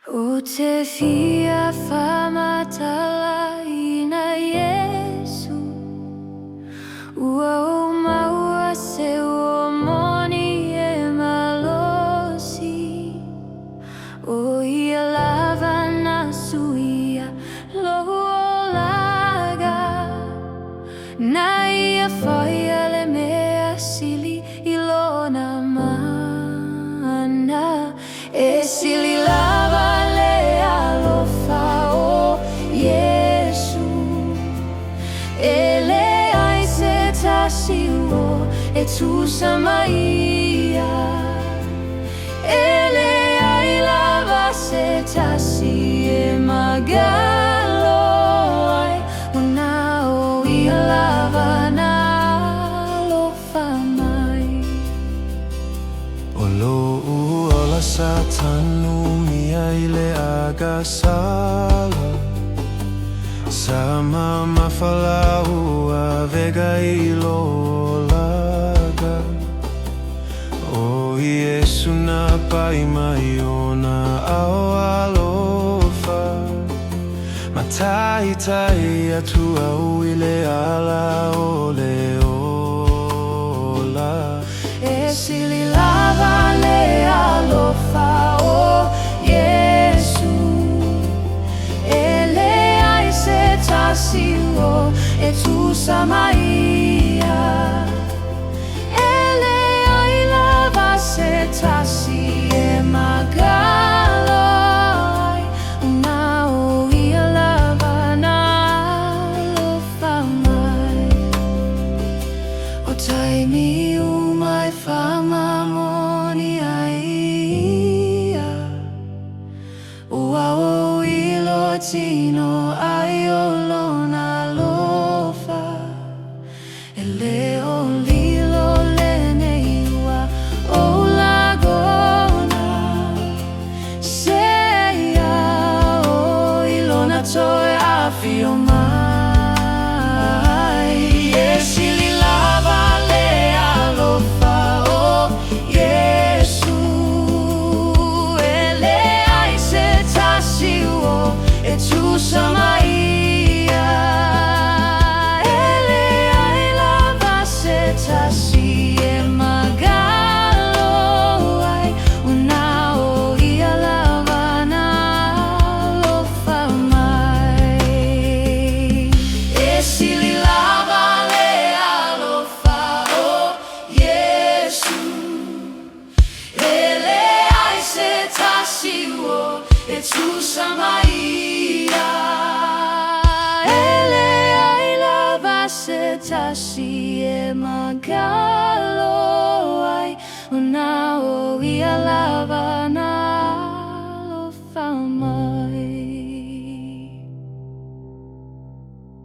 Utefia famatalain na Yesu. Ua maua se uomoni e malosi. O ia lava na suia loolaga. Na ia foia le mea sili ilona mana. E sili lava le alofa o Yesu. Ele ai se tasiwo e tu samaia. Ele ai lava se tasi e magalo ai una o ia lava na alofa mai. Olo uola satanu mia ile agasala. Sama mafalau avega ilolaga. O Yesu na paimaiona ao alofa. Matai tai atua uile ala ole ola. E sili lava le alofa o Yesu. Ele ai se tasiwo e tu samaia. Ele ai lava se tasi e magalo ai una o ia lava na alofa mai. O taimi umai fama moni aia. Ua o ilo tino ai olona lofa. Ele o lilo lene iwa o lagona. Seia o ilona toe afio mai. E sili lava le alofa o Yesu. Ele ai se tasiwo e tu samaia. Ele ai lava se tasi e magalo ai una o ia lava na alofa mai. E sili lava le alofa o Yesu. Ele ai se tasiwo e tu samaia. Ele ai lava se tasi e magalo.